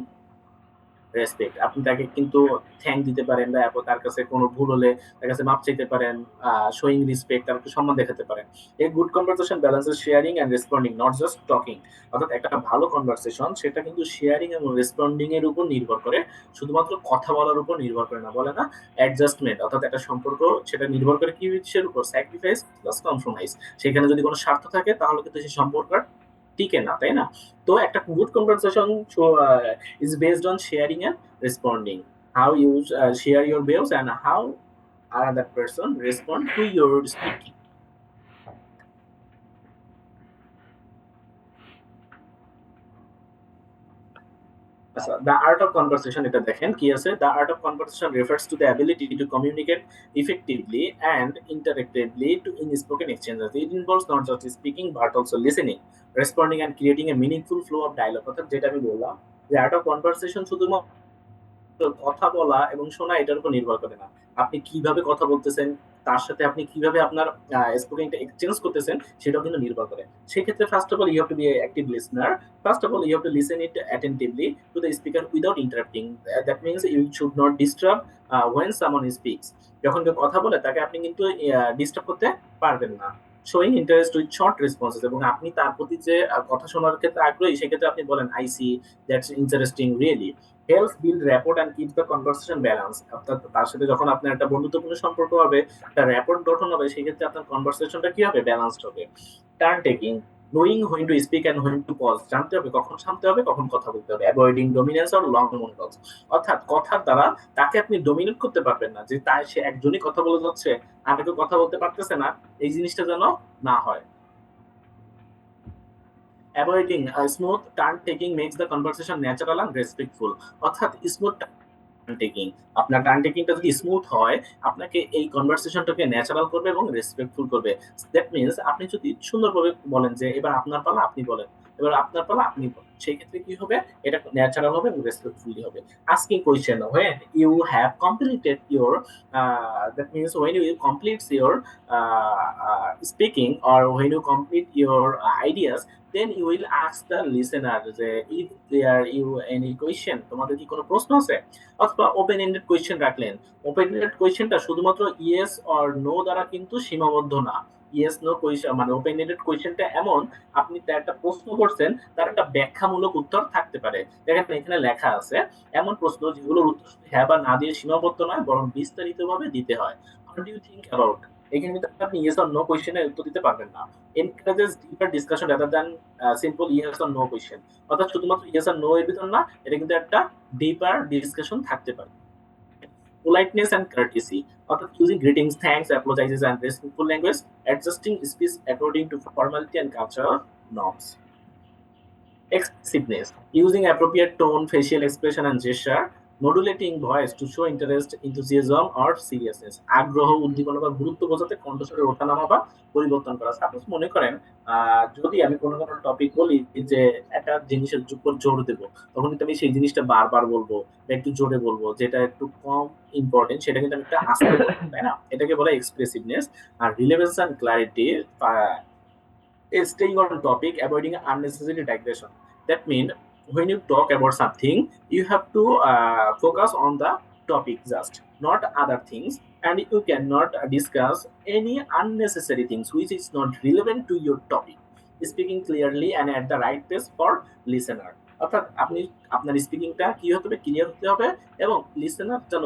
respect. আপনি তাকে কিন্তু থ্যাংক দিতে পারেন, বা তার কাছে কোনো ভুল হলে তার কাছে মাপ চাইতে পারেন। শোয়িং রেসপেক্ট, তাকে সম্মান দেখাতে পারেন। এই good conversation balances sharing and responding, not just talking. অর্থাৎ একটা ভালো কনভারসেশন সেটা কিন্তু শেয়ারিং এবং রেসপন্ডিং এর উপর নির্ভর করে, শুধুমাত্র কথা বলার উপর নির্ভর করে না। বলে না অ্যাডজাস্টমেন্ট, অর্থাৎ একটা সম্পর্ক সেটা নির্ভর করে কি কিসের উপর? Sacrifice plus compromise. সেখানে যদি কোনো স্বার্থ থাকে তাহলে কিন্তু সেই সম্পর্ক আর টিকে না, তাই না? তো একটা good conversation is based on sharing and responding. How you share your views and how another person respond to your speaking. The art of conversation, এটা দেখেন কি আছে। The art of conversation refers to the ability to communicate effectively and interactively to in spoken exchanges. It involves not just speaking but also listening, responding and creating a meaningful flow of dialogue। অর্থাৎ যেটা আমি বললাম, যে art of conversation শুধুমাত্র কথা বলা এবং শোনা এটার উপর নির্ভর করে না। আপনি কিভাবে কথা বলতেছেন, তার সাথে আপনি কিভাবে আপনার স্পোকেনটা এক্সচেঞ্জ করতেছেন, সেটাও কিন্তু নির্ভর করে। সেক্ষেত্রে first of all you have to be active listener. First of all you have to listen it attentively to the speaker without interrupting. That means you should not disturb when someone speaks. যখন কেউ কথা বলে তাকে আপনি কিন্তু disturb করতে পারবেন না। Showing interest with short responses, এবং আপনি তার প্রতি যে কথা শোনার ক্ষেত্রে আগ্রহী, সেক্ষেত্রে আপনি বলেন I see, that's interesting, really. Helps build rapport and keeps the conversation balance. অর্থাৎ তার সাথে যখন আপনার একটা বন্ধুত্বপূর্ণ সম্পর্ক হবে, একটা র্যাপোর্ট গঠন হবে, সেক্ষেত্রে আপনার কনভারসেশনটা কি হবে? ব্যালেন্সড হবে। Turn taking, knowing when to speak and when to pause, জানতে হবে কখন থামতে হবে কখন কথা বলতে হবে। Avoiding dominance or long monologues, অর্থাৎ কথার দ্বারা তাকে আপনি ডমিনেট করতে পারবেন না, যে তাই সে একজনই কথা বলে যাচ্ছে আর কেউ কথা বলতে পারতেছে না, এই জিনিসটা যেন না হয়। Avoiding smooth turn taking makes the conversation natural and respectful, অর্থাৎ স্মুথ টেকিং, আপনার টার্ন টেকিংটা যদি স্মুথ হয় আপনাকে এই কনভারসেশনটাকে ন্যাচারাল করবে এবং রেসপেক্টফুল করবে। দ্যাট মিনস আপনি যদি সুন্দরভাবে বলেন যে এবার আপনার পালা আপনি বলেন, এবার আপনার পালা আপনি বলেন, সেই ক্ষেত্রে কি হবে, এটা ন্যাচারাল হবে এবং রেসপেক্টফুলি হবে। Asking question when you have completed your that means when you complete your speaking or when you complete your ideas, then you will ask the listener যে if there you any question, তোমাদের কি কোনো প্রশ্ন আছে, অথবা open ended question রাখলেন। Open ended কোয়েশ্চেনটা শুধুমাত্র ইয়েস অর নো দ্বারা কিন্তু সীমাবদ্ধ না। ইয়েস নো কোয়েশ্চেন মানে ওপেন এন্ডেড কোয়েশ্চেনটা এমন, আপনি তার একটা প্রশ্ন করছেন, তার একটা ব্যাখ্যামূলক উত্তর থাকতে পারে। দেখেন এখানে লেখা আছে এমন প্রশ্ন যেগুলোর উত্তর শুধু হ্যাঁ বা না দিয়ে সীমাবদ্ধ নয়, বরং বিস্তারিতভাবে দিতে হয়। What do you think about, এখানে কিন্তু আপনি ইয়েস অর নো কোয়েশ্চেনের উত্তর দিতে পারবেন না। Encourages deeper discussion rather than simple yes or no question, অর্থাৎ শুধুমাত্র ইয়েস আর নো এর ভিতর না, এটা কিন্তু একটা ডিপার ডিসকাশন থাকতে পারে। Politeness and courtesy, অর্থাৎ using greetings, thanks, apologizes and respectful language, adjusting speech according to formality and cultural norms. Expressiveness, using appropriate tone, facial expression and gesture, modulating voice to show interest, enthusiasm or seriousness, আগ্রহ, উদ্দীপনা বা গুরুত্ব বোঝাতে কণ্ঠস্বরের ওঠানামা বা পরিবর্তন করা। সাপোজ মনে করেন যদি আমি কোনো টপিক বলি যে একটা জিনিসের উপর জোর দেব, তখন কিন্তু আমি সেই জিনিসটা বারবার বলবো বা একটু জোরে বলবো, যেটা একটু কম ইম্পর্টেন্ট সেটা কিন্তু আমি একটা আস্তে বলবো, তাই না? এটাকে বলে এক্সপ্রেসিভনেস। আর relevance and clarity, staying on topic, avoiding unnecessary digression. That means when you talk about something, you have to focus on the topic just, not other things, and you cannot discuss any unnecessary things which is not relevant to your topic. Speaking clearly and at the right pace for listener. অর্থাৎ আপনি আপনার স্পিকিংটা কি হতে হবে, clear হতে হবে এবং listener যেন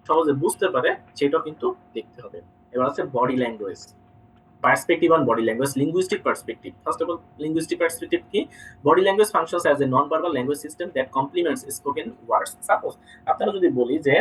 সহজে বুঝতে পারে সেটাও কিন্তু দেখতে হবে। এবার আছে body language, perspective on body language, linguistic perspective. First of all, linguistic perspective কি? Body language functions as a non-verbal language system that complements spoken words. Suppose আপনারা যদি বলি যে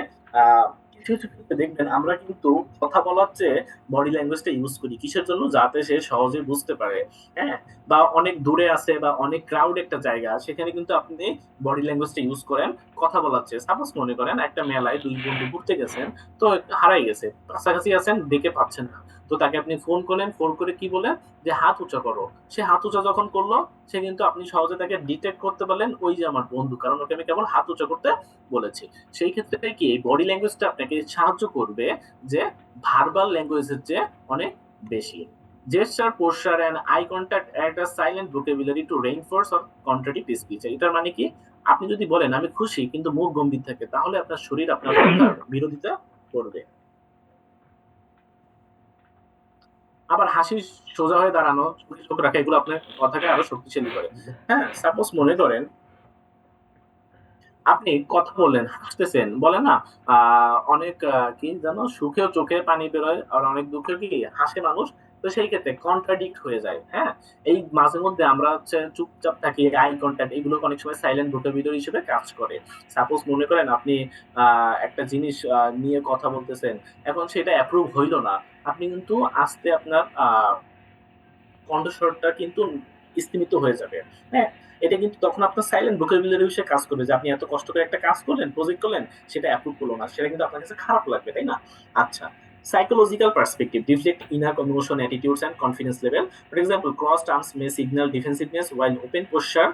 কিছু কিছু ক্ষেত্রে দেখবেন আমরা কিন্তু কথা বলার চেয়ে বডি ল্যাঙ্গুয়েজটা ইউজ করি কিসের জন্য, যাতে সে সহজে বুঝতে পারে। হ্যাঁ, বা অনেক দূরে আছে বা অনেক ক্রাউড একটা জায়গা, সেখানে কিন্তু আপনি বডি ল্যাঙ্গুয়েজটা ইউজ করেন কথা বলার চেয়ে। সাপোজ মনে করেন একটা মেলায় দুই বন্ধু ঘুরতে গেছেন, তো হারাই গেছে, কাছাকাছি আছেন দেখে পাচ্ছেন না, তো তাকে আপনি ফোন করলেন, ফোন করে কি বলেন যে হাত উঁচা করো। সে হাত উঁচা যখন করলো, সে কিন্তু আপনি সহজে তাকে ডিটেক্ট করতে পারলেন ওই যে আমার বন্ধু, কারণ ওকে আমি কেবল হাত উঁচা করতে বলেছি। সেই ক্ষেত্রে কি বডি ল্যাঙ্গুয়েজটা আপনাকে সাহায্য করবে যে ভার্বাল ল্যাঙ্গুয়েজের চেয়ে অনেক বেশি। Gesture, posture and eye contact act as silent vocabulary to reinforce or contradict speech. এটার মানে কি, আপনি যদি বলেন আমি খুশি কিন্তু মুখ গম্ভীর থাকে, তাহলে আপনার শরীর আপনার কথার বিরোধিতা করবে। আবার হাসি, সোজা হয়ে দাঁড়ানো, চোখে চোখ রাখা, এগুলো আপনার কথাকে আরো শক্তিশালী করে। হ্যাঁ, সাপোজ মনে করেন আপনি কথা বললেন, হাসতেছেন, বলে না অনেক কি জানো সুখেও চোখে পানি বেরোয় আর অনেক দুঃখেও কি হাসে মানুষ। তো সেই ক্ষেত্রে কন্ট্রাডিক্ট হয়ে যায়। হ্যাঁ, এই মাঝে মধ্যে আমরা হচ্ছে চুপচাপ থাকি, আই কন্ট্যাক্ট এগুলো অনেক সময় সাইলেন্ট ভোকাবুলারি হিসেবে কাজ করে। সাপোজ মনে করেন আপনি একটা জিনিস নিয়ে কথা বলতেছেন, এখন সেটা অ্যাপ্রুভ হইল না, আপনি কিন্তু আস্তে আপনার কণ্ঠস্বরটা কিন্তু স্তিমিত হয়ে যাবে। হ্যাঁ? এটা কিন্তু তখন আপনার সাইলেন্ট ভোকাবুলারি হিসেবে কাজ করবে যে আপনি এত কষ্ট করে একটা কাজ করলেন, প্রজেক্ট করলেন, সেটা অ্যাপ্রুভ হলো না। সেটা কিন্তু আপনার কাছে খারাপ লাগবে, তাই না? আচ্ছা। Psychological perspective reflect inner emotion, attitudes and confidence level. For example, crossed arms may signal defensiveness while open posture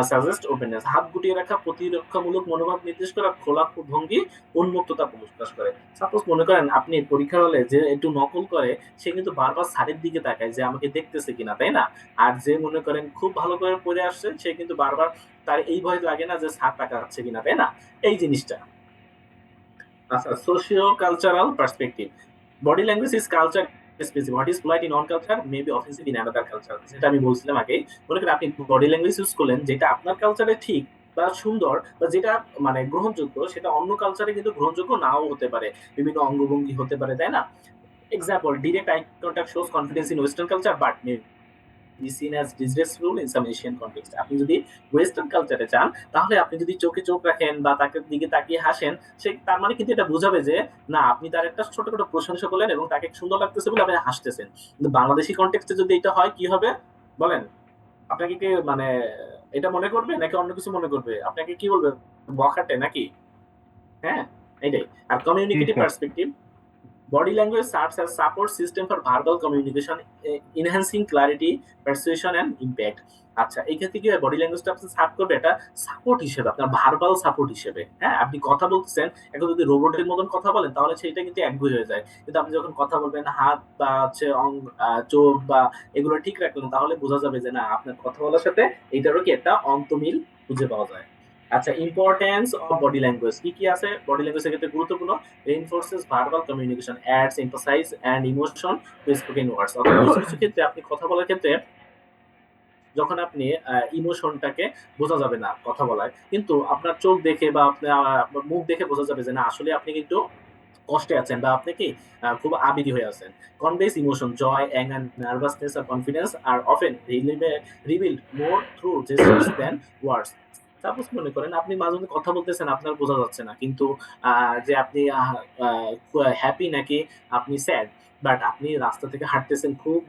suggest openness. হাত গুটিয়ে রাখা প্রতিরক্ষামূলক মনোভাব নির্দেশ করে, খোলা ভঙ্গি উন্মুক্ততা প্রকাশ করে। সাপোজ মনে করেন আপনি পরীক্ষার হলে যে একটু নকল করে, সে কিন্তু বারবার স্যারের দিকে তাকায় যে আমাকে দেখতেছে কিনা, তাই না? আর যে মনে করেন খুব ভালো করে পড়ে আসছে, সে কিন্তু বারবার তার এই ভয় লাগে না যে স্যার তাকাচ্ছে কিনা, তাই না? এই জিনিসটা। আচ্ছা, socio cultural perspective, body language is culture specific, what is polite in one culture may be offensive in another culture. যেটা আমি বলছিলাম আগেই, মনে করেন আপনি বডি ল্যাঙ্গুয়েজ ইউজ করলেন যেটা আপনার কালচারে ঠিক বা সুন্দর বা যেটা মানে গ্রহণযোগ্য, সেটা অন্য কালচারে কিন্তু গ্রহণযোগ্য নাও হতে পারে, বিভিন্ন অঙ্গভঙ্গি হতে পারে, তাই না? Example, direct eye contact shows confidence in western culture but be seen as disrespectful in some Asian context. আপনি যদি ওয়েস্টার্ন কালচারে যান তাহলে আপনি যদি চোখে চোখ রাখেন বা তাকে দিকে তাকিয়ে হাসেন, সে তার মানে কিন্তু এটা বোঝাবে যে না আপনি তার একটা ছোটখাটো প্রশংসা করলেন এবং তাকে সুন্দর লাগতেছে বলে আপনি হাসতেছেন। কিন্তু বাংলাদেশি কনটেক্সটে যদি এটা হয় কি হবে বলেন? আপনাকে কি মানে এটা মনে করবে নাকি অন্য কিছু মনে করবে? আপনাকে কি বলবে? বখাটে নাকি? হ্যাঁ, এটাই। আর জি communicative sir. Perspective, body language serves as support system for verbal communication, enhancing clarity, persuasion and impact. আচ্ছা, এই ক্ষেত্রে কি হয় বডি ল্যাঙ্গুয়েজটা আপনি সার্ভ করবে এটা সাপোর্ট হিসেবে, আপনার ভার্বাল সাপোর্ট হিসেবে। হ্যাঁ, আপনি কথা বলতেছেন, এখন যদি রোবটের মতন কথা বলেন তাহলে সেটা কিন্তু একগুঁয়ে হয়ে যায়। কিন্তু আপনি যখন কথা বলবেন হাত বা হচ্ছে চোখ বা এগুলো ঠিক রাখলেন তাহলে বোঝা যাবে যে না আপনার কথা বলার সাথে এইটারও কি একটা অন্তমিল খুঁজে পাওয়া যায়। আচ্ছা, ইম্পর্টেন্স অফ বডি ল্যাঙ্গুয়েজ কি কি আছে বডি ল্যাঙ্গুয়েজের ক্ষেত্রে গুরুত্বপূর্ণ? reinforces verbal communication, adds emphasis and emotion to spoken words. অর্থাৎ কিছু কিছু ক্ষেত্রে আপনি কথা বলার ক্ষেত্রে যখন আপনি ইমোশনটাকে বোঝা যাবে না কথা বলায়, কিন্তু আপনার চোখ দেখে বা আপনার মুখ দেখে বোঝা যাবে যে না আসলে আপনি কিন্তু কষ্টে আছেন বা আপনি কি খুব আবেগী হয়ে আছেন। Conveys emotion, joy, anger, nervousness or confidence are often revealed more through gestures than words. Suppose মনে করেন আপনি মাঝে মধ্যে কথা বলতেছেন আপনার বোঝা যাচ্ছে না। কিন্তু যে আপনি হ্যাপি নাকি আপনি স্যাড, বাট আপনি রাস্তা থেকে হাঁটতেছেন খুব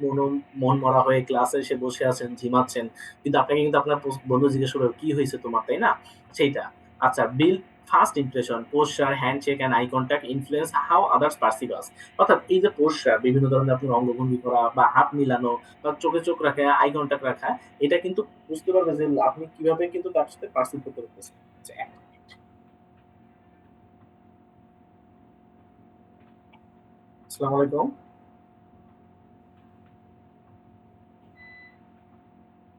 মনমরা হয়ে ক্লাসে এসে বসে আছেন, ঝিমাচ্ছেন। কিন্তু আপনাকে কিন্তু আপনার বন্ধু জিজ্ঞেস করবে, "কি হইছে তোমার?" তাই না? সেইটা। আচ্ছা, build first impression, posture, handshake and eye contact influence how others perceive us. অর্থাৎ এই যে পোস্টার, বিভিন্ন ধরনের আপনার অঙ্গভঙ্গি করা বা হাত মিলানো বা চোখে চোখ রাখা, আই কনট্যাক্ট রাখা, এটা কিন্তু বুঝতে পারবে যে আপনি কিভাবে কিন্তু তার সাথে পারসিভ করতে পারতেছেন। আচ্ছা, এক মিনিট। আসসালামু আলাইকুম।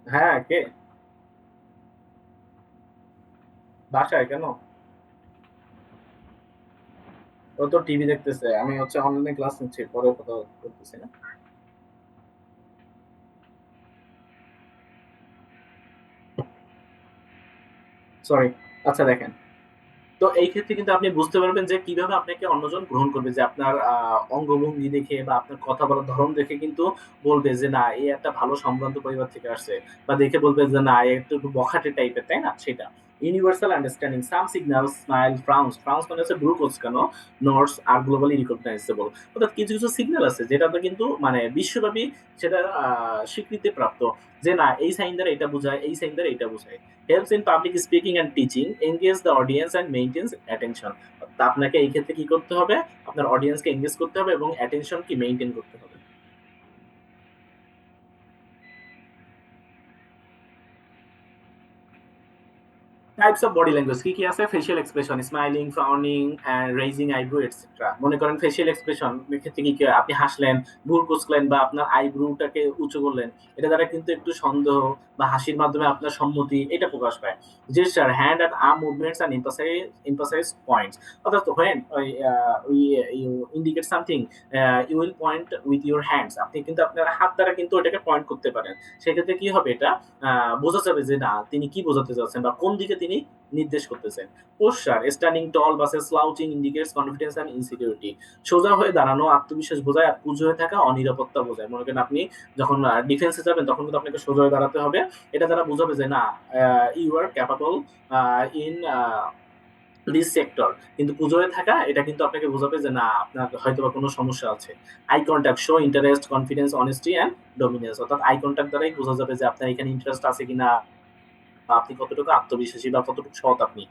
হ্যাঁ, কে? বাসায় কেন? ও তো টিভি দেখতেছে। আমি হচ্ছে অনলাইনে ক্লাস নিচ্ছি। পরে কথা বলতেছি না? সরি। আচ্ছা দেখেন। তো এই ক্ষেত্রে কিন্তু আপনি বুঝতে পারবেন যে কিভাবে আপনাকে অন্যজন গ্রহণ করবে, যে আপনার অঙ্গভঙ্গি দেখে বা আপনার কথা বলার ধরন দেখে কিন্তু বলবে যে না এ একটা ভালো সম্ভ্রান্ত পরিবার থেকে আসছে, বা দেখে বলবে যে না এ একটু বখাটে টাইপের, তাই না? সেটা ইউনিভার্সাল আন্ডারস্ট্যান্ডিং, সাম সিগন্যাল, স্মাইল, ফ্রাউন্স মানে হচ্ছে ভ্রু কোঁচকানো, নডস আর গ্লোবালি রিকগনাইজেবল। অর্থাৎ কিছু কিছু সিগন্যাল আছে যেটাতে কিন্তু মানে বিশ্বব্যাপী সেটা স্বীকৃতি প্রাপ্ত, যে না এই সাইন দ্বারা এটা বোঝায়, এই সাইন দ্বারা এটা বোঝায়। Helps in public speaking and teaching, engage the audience and maintains attention. তা আপনাকে এই ক্ষেত্রে কি করতে হবে? আপনার অডিয়েন্সকে এনগেজ করতে হবে এবং অ্যাটেনশন কি মেইনটেইন করতে হবে। টাইপস অফ বডি ল্যাঙ্গুয়েজ কি কি আছে? Facial expression, smiling, frowning and raising eyebrow etcetera. মনে করেন ফেসিয়াল এক্সপ্রেশন এর ক্ষেত্রে কি কি হয়? আপনি হাসলেন, ভ্রু কুঁচকালেন বা আপনার আইব্রোটাকে উঁচু করলেন। এটা দ্বারা কিন্তু একটু সন্দেহ বা হাসির মাধ্যমে আপনার সম্মতি এটা প্রকাশ পায়। Gesture, hand and arm movements and emphasize points. অর্থাৎ when you indicate something, you will point with your hands. আপনি কিন্তু আপনার হাত দ্বারা কিন্তু ওটাকে পয়েন্ট করতে পারেন। সেক্ষেত্রে কি হবে এটা বোঝা যাবে যে না তিনি কি বোঝাতে চাচ্ছেন বা কোন দিকে তিনি নির্দেশ করতেছেন। Posture, standing tall versus slouching indicates confidence and insecurity. সোজা হয়ে দাঁড়ানো আত্মবিশ্বাস বোঝায় আর কুঁজো হয়ে থাকা অনিরাপত্তা বোঝায়। মনে করেন আপনি যখন ডিফেন্সে যাবেন তখন কিন্তু আপনাকে সোজা হয়ে দাঁড়াতে হবে। এটা দ্বারা বোঝাবে যে না you are capable in this sector. কিন্তু কুঁজো হয়ে থাকা এটা কিন্তু আপনাকে বোঝাবে যে না আপনার হয়তোবা কোনো সমস্যা আছে। Eye contact show interest, confidence, honesty and dominance. অর্থাৎ আই কনট্যাক্ট দ্বারাই বোঝা যাবে যে আপনার এখানে ইন্টারেস্ট আছে কিনা, আপনি কতটুকু আত্মবিশ্বাসী বা কতটুকু সৎ আপনি।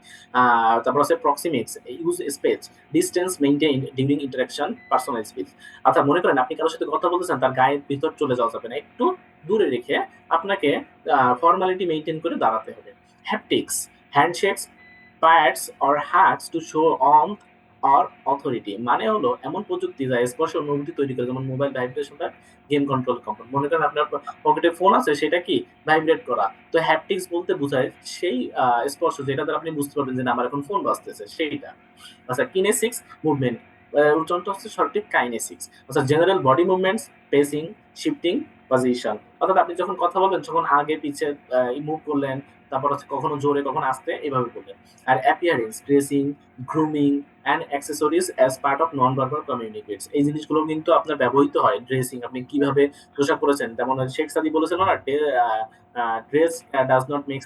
তারপর আছে proxemics, use space, distance maintained during interaction, personal space. আচ্ছা, মনে করেন আপনি কারো সাথে কথা বলতেছেন তার গায়ের ভিতর চলে যাওয়া যাবে না। একটু দূরে রেখে আপনাকে ফর্মালিটি মেইনটেইন করে দাঁড়াতে হবে। Haptics, handshakes, pats or hugs to show warmth or authority. মানে হলো এমন প্রযুক্তি যা স্পর্শ অনুভূতি তৈরি করে, যেমন মোবাইল ভাইব্রেশনটা গেম কন্ট্রোল কম্পোনেন্ট। মনে করেন আপনার পকেটে ফোন আছে সেটা কি ভাইব্রেট করা। তো হ্যাপটিক্স বলতে বোঝায় সেই স্পর্শ যেটা দ্বারা আপনি বুঝতে পারবেন যে না আমার এখন ফোন বাজতেছে সেইটা। আচ্ছা, কিনেসিক্স মুভমেন্ট, উচ্চারণটা হচ্ছে সঠিক কাইনেসিক্স। আচ্ছা, general body movements, পেসিং, shifting, position, অর্থাৎ আপনি যখন কথা বলবেন তখন আগে পিছে মুভ করলেন, তারপর হচ্ছে কখনো জোরে কখনো আস্তে এভাবে করলেন। আর appearance, dressing, grooming and accessories as part of non verbal communicates, এই জিনিসগুলো কিন্তু আপনার ব্যবহৃত হয়। ড্রেসিং, আপনি কিভাবে পোশাক পরেছেন, যেমন শেখ সাদি বলেছিল না, dress does not make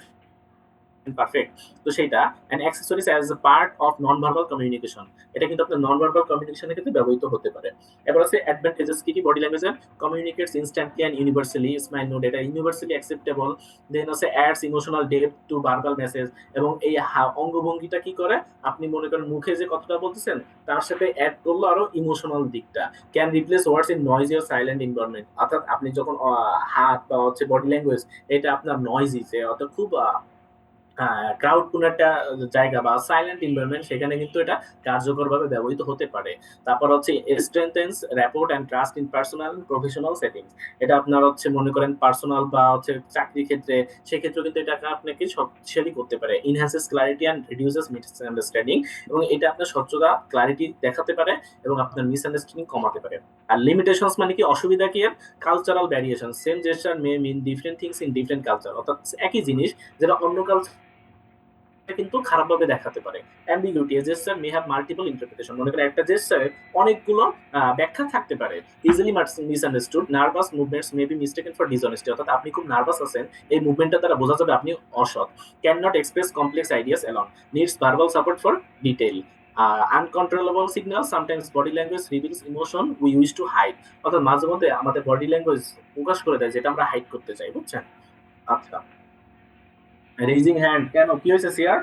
perfect. তো সেইটা and accessories as a part of non verbal communication, এটা কিন্তু আপনার নন ভার্বাল কমিউনিকেশনের ক্ষেত্রে ব্যবহৃত হতে পারে। এবার আছে অ্যাডভান্টেজেস কি কি বডি ল্যাঙ্গুয়েজের, communicates instantly and universally, smile note এটা ইউনিভার্সালি অ্যাকসেপ্টেবল। দেন হচ্ছে adds emotional depth to verbal message, এবং এই অঙ্গভঙ্গিটা কি করে, আপনি মনে করেন মুখে যে কথাটা বলতেছেন তার সাথে অ্যাড করলো আরো ইমোশনাল দিকটা। Can replace words in noisy or silent environment, অর্থাৎ আপনি যখন হাত বা হচ্ছে বডি ল্যাঙ্গুয়েজ এটা আপনার নয়েজি, যে অর্থাৎ খুব ক্রাউড কোন একটা জায়গা বা সাইলেন্ট এনভায়রনমেন্ট, সেখানে কিন্তু এটা কার্যকরভাবে ব্যবহৃত হতে পারে। তারপর হচ্ছে strengthens rapport and trust in personal professional settings, এটা আপনার হচ্ছে মনে করেন পার্সোনাল বা হচ্ছে চাকরির ক্ষেত্রে, সেক্ষেত্রে কিন্তু এটা আপনাকে শক্তিশালী করতে পারে। ইনহ্যান্সেস ক্লারিটি এন্ড রিডিউসেস মিসআন্ডারস্ট্যান্ডিং, এবং এটা আপনার স্বচ্ছতা ক্লারিটি দেখাতে পারে এবং আপনার মিসআন্ডারস্ট্যান্ডিং কমাতে পারে। আর লিমিটেশনস মানে কি, অসুবিধা কি, এর cultural variation, same gesture may mean different things in different culture, অর্থাৎ একই জিনিস যেটা অন্য কালচার কিন্তু খারাপভাবে দেখাতে পারে। Ambiguity, A gesture may have multiple interpretation, মনে করেন একটা জেস্চারের অনেকগুলো ব্যাখ্যা থাকতে পারে। Easily misunderstood, nervous movements may be mistaken for dishonesty, অর্থাৎ আপনি খুব নার্ভাস আছেন, এই মুভমেন্টটা দ্বারা বোঝা যাবে আপনি অসৎ। Can not express complex ideas alone, needs verbal support for detail. Uncontrollable signal, sometimes body language reveals emotion we wish to hide, অর্থাৎ মাঝে মধ্যে আমাদের বডি ল্যাঙ্গুয়েজ প্রকাশ করে দেয় যেটা আমরা হাইড করতে চাই, বুঝছেন? আচ্ছা, রেজিং হ্যান্ড কেন, কি হয়েছে সিয়ার?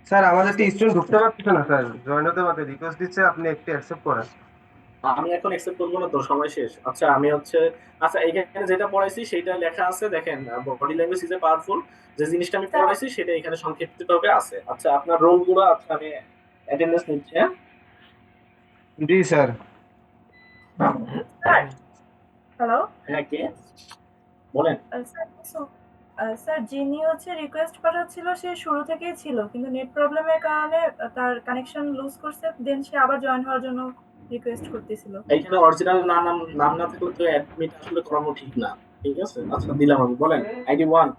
স্যার আমাদের একটা স্টুডেন্ট ঢুকতে পারতেছে না স্যার, জয়েন হতে পারতে রিকোয়েস্ট দিচ্ছে, আপনি একটু অ্যাকসেপ্ট করেন। আমি এখন একসেপ্ট করবো না তো, সময় শেষ। আচ্ছা আমি হচ্ছে, আচ্ছা এখানে যেটা পড়াইছি সেটা লেখা আছে, দেখেন body language is a powerful, যে জিনিসটা আমি পড়াইছি সেটা এখানে সংক্ষিপ্ত ভাবে আছে। আচ্ছা আপনার রোল গুলো, আচ্ছা আমি অ্যাটেন্ডেন্স নিচ্ছি, হ্যাঁ? জি স্যার। স্যার, হ্যালো হ্যাঁ কে বলেন? স্যার, যিনি হচ্ছে রিকোয়েস্ট পাঠাচ্ছিল সে শুরু থেকেই ছিল, কিন্তু নেট প্রবলেমের কারণে তার কানেকশন লুজ করছে, দেন সে আবার জয়েন হওয়ার জন্য রিকোয়েস্ট করতেছিল। এইখানে অরিজিনাল নাম না থাকলে তো অ্যাডমিট আসলে করানো ঠিক না, ঠিক আছে? আচ্ছা দিলাম আমি, বলেন আইডি 1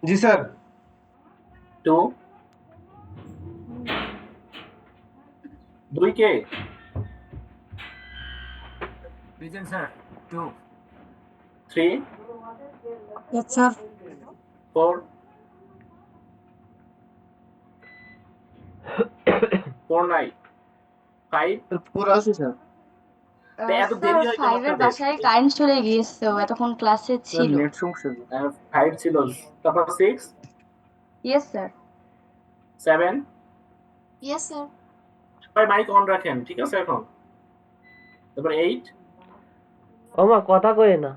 জি স্যার। 2 2 কে Present sir. 2. 3 yes sir. 4 4 নাই 5, পুরো আছে স্যার। এত স্যার দেরি হয় কেন 5 এর আপনাদের? বাসায় কারেন্ট চলে গিয়েছে, ও এতক্ষণ ক্লাসে ছিল। নেট সমস্যা। 5 ছিল, তারপর 6, ইয়েস স্যার। 7, yes sir. সবাই মাইক অন রাখেন, ঠিক আছে? এখন তারপর 8, ওমা কথা কই না।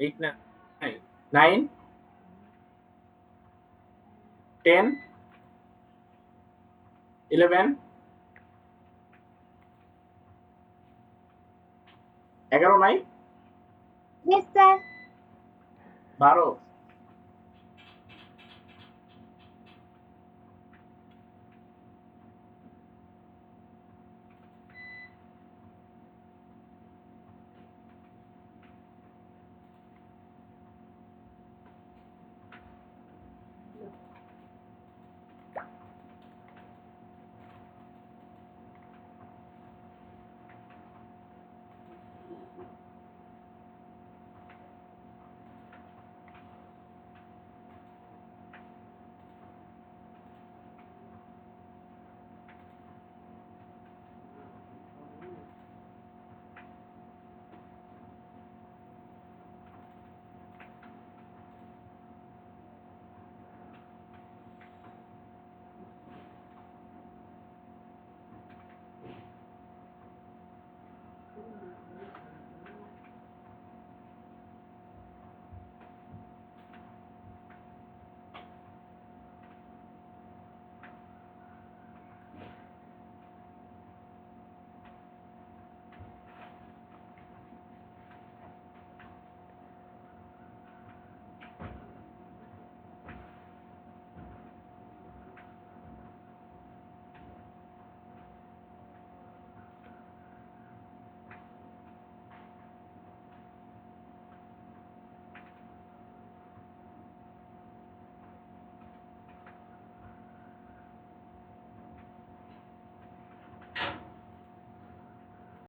8 না 9, 10, 11, 11 নাই, ইয়েস স্যার। 12,